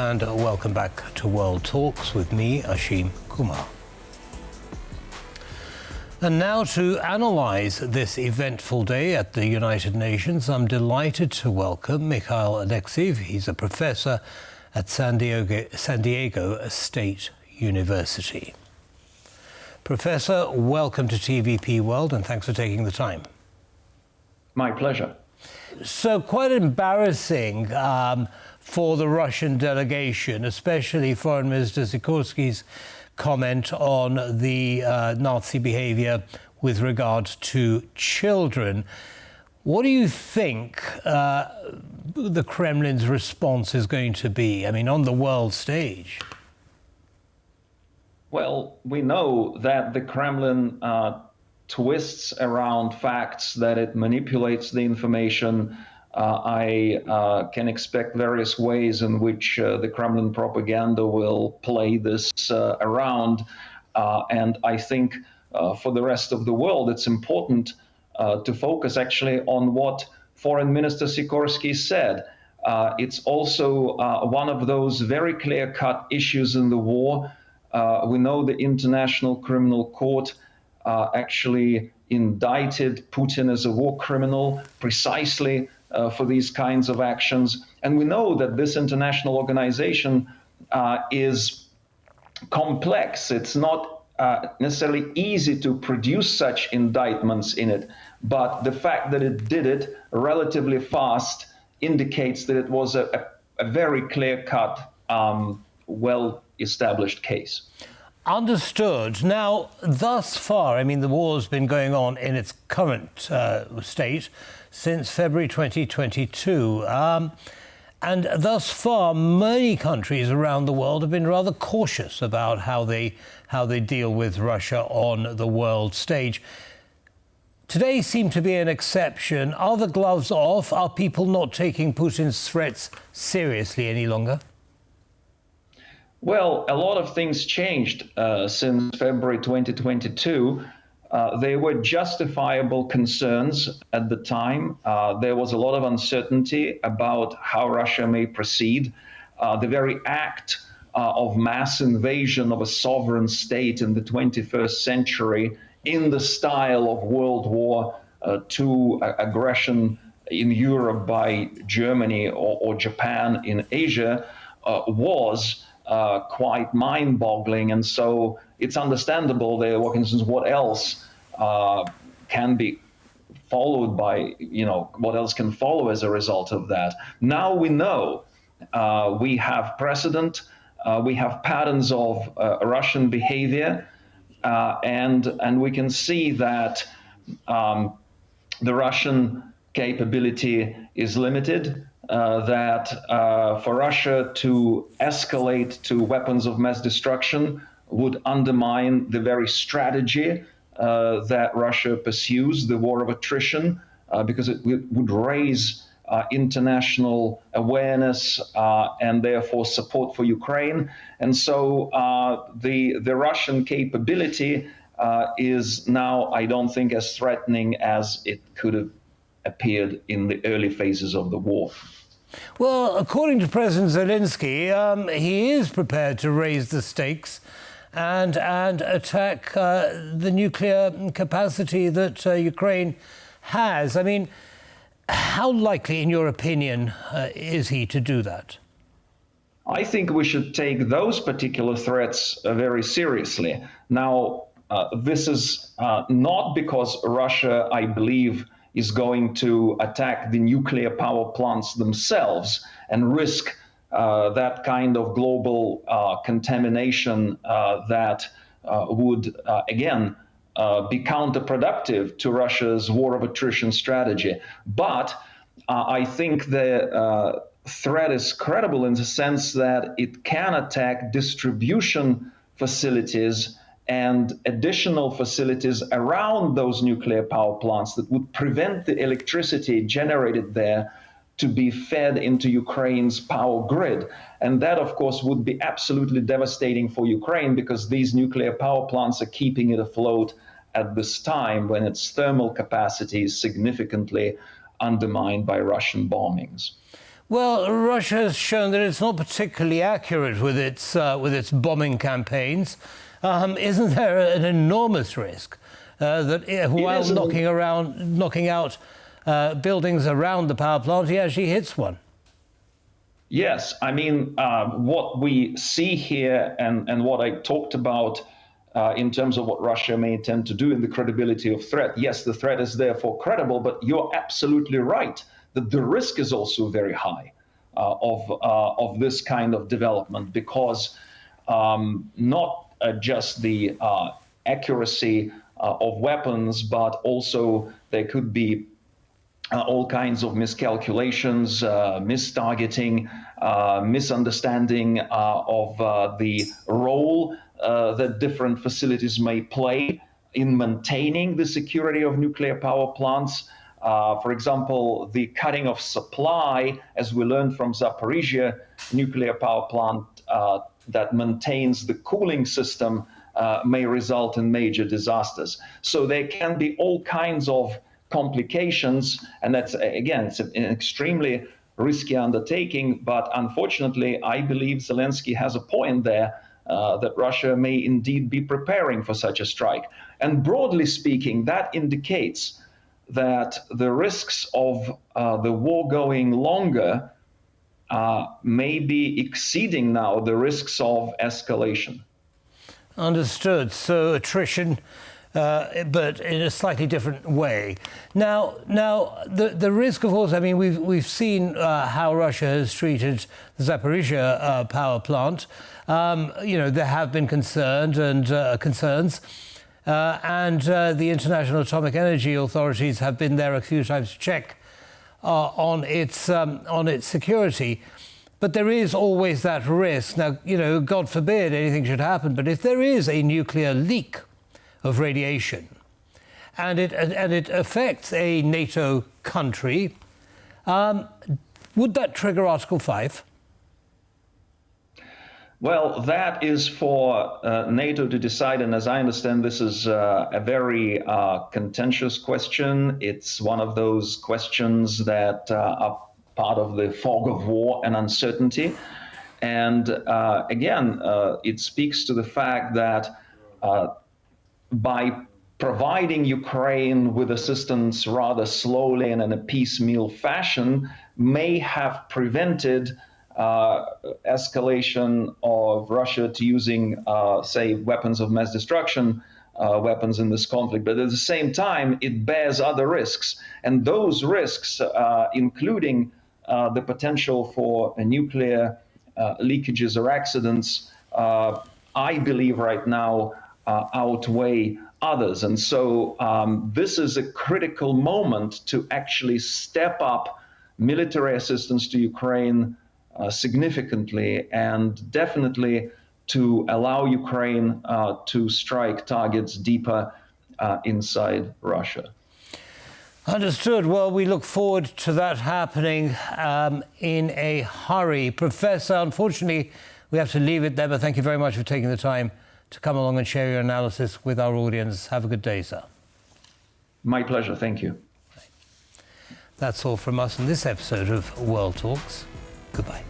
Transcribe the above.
and welcome back to World Talks with me, Ashim Kumar. And now to analyse this eventful day at the United Nations, I'm delighted to welcome Mikhail Alexseev. He's a professor at San Diego State University. Professor, welcome to TVP World and thanks for taking the time. My pleasure. So quite embarrassing for the Russian delegation, especially Foreign Minister Sikorski's comment on the Nazi behaviour with regard to children. What do you think the Kremlin's response is going to be, I mean, on the world stage? Well, we know that the Kremlin twists around facts, that it manipulates the information. I can expect various ways in which the Kremlin propaganda will play this around. And I think for the rest of the world, it's important to focus actually on what Foreign Minister Sikorsky said. It's also one of those very clear-cut issues in the war. We know the International Criminal Court actually indicted Putin as a war criminal precisely for these kinds of actions. And we know that this international organization is complex. It's not necessarily easy to produce such indictments in it, but the fact that it did it relatively fast indicates that it was a very clear-cut, well-established case. Understood. Now, thus far, I mean, the war's been going on in its current state since February 2022. And thus far, many countries around the world have been rather cautious about how they deal with Russia on the world stage. Today seemed to be an exception. Are the gloves off? Are people not taking Putin's threats seriously any longer? Well, a lot of things changed since February 2022. There were justifiable concerns at the time. There was a lot of uncertainty about how Russia may proceed. The very act of mass invasion of a sovereign state in the 21st century in the style of World War II aggression in Europe by Germany or Japan in Asia was quite mind-boggling, and so it's understandable there were concerns what else can be followed by, what else can follow as a result of that. Now we know we have precedent, we have patterns of Russian behavior, and we can see that the Russian capability is limited. That for Russia to escalate to weapons of mass destruction would undermine the very strategy that Russia pursues, the war of attrition, because it would raise international awareness and therefore support for Ukraine. And so the Russian capability is now, I don't think, as threatening as it could have appeared in the early phases of the war. Well, according to President Zelensky, he is prepared to raise the stakes and attack the nuclear capacity that Ukraine has. I mean, how likely, in your opinion, is he to do that? I think we should take those particular threats very seriously. Now, this is not because Russia, I believe, is going to attack the nuclear power plants themselves and risk that kind of global contamination that would, again, be counterproductive to Russia's war of attrition strategy. But I think the threat is credible in the sense that it can attack distribution facilities and additional facilities around those nuclear power plants that would prevent the electricity generated there to be fed into Ukraine's power grid. And that, of course, would be absolutely devastating for Ukraine because these nuclear power plants are keeping it afloat at this time when its thermal capacity is significantly undermined by Russian bombings. Well, Russia has shown that it's not particularly accurate with its bombing campaigns. Isn't there an enormous risk that while knocking out buildings around the power plant, he actually hits one? Yes, I mean, what we see here and what I talked about in terms of what Russia may intend to do in the credibility of threat. Yes, the threat is therefore credible, but you're absolutely right that the risk is also very high of this kind of development, because not just the accuracy of weapons, but also there could be all kinds of miscalculations, mistargeting, misunderstanding of the role that different facilities may play in maintaining the security of nuclear power plants. For example, the cutting of supply, as we learned from Zaporizhia nuclear power plant that maintains the cooling system, may result in major disasters. So there can be all kinds of complications, and that's, again, it's an extremely risky undertaking, but unfortunately, I believe Zelensky has a point there, that Russia may indeed be preparing for such a strike. And broadly speaking, that indicates that the risks of the war going longer may be exceeding now the risks of escalation. Understood. So attrition, but in a slightly different way. Now, the risk, of course. I mean, we've seen how Russia has treated the Zaporizhia power plant. There have been concerns, and the International Atomic Energy authorities have been there a few times to check on its security. But there is always that risk. Now, God forbid anything should happen, but if there is a nuclear leak of radiation and it affects a NATO country, would that trigger Article 5? Well, that is for NATO to decide, and as I understand, this is a very contentious question. It's one of those questions that are part of the fog of war and uncertainty. And again, it speaks to the fact that by providing Ukraine with assistance rather slowly and in a piecemeal fashion may have prevented escalation of Russia to using, say, weapons of mass destruction, weapons in this conflict. But at the same time, it bears other risks. And those risks, including the potential for nuclear leakages or accidents, I believe right now outweigh others. And so this is a critical moment to actually step up military assistance to Ukraine significantly, and definitely to allow Ukraine to strike targets deeper inside Russia. Understood. Well, we look forward to that happening in a hurry. Professor, unfortunately, we have to leave it there, but thank you very much for taking the time to come along and share your analysis with our audience. Have a good day, sir. My pleasure. Thank you. That's all from us in this episode of World Talks. Goodbye.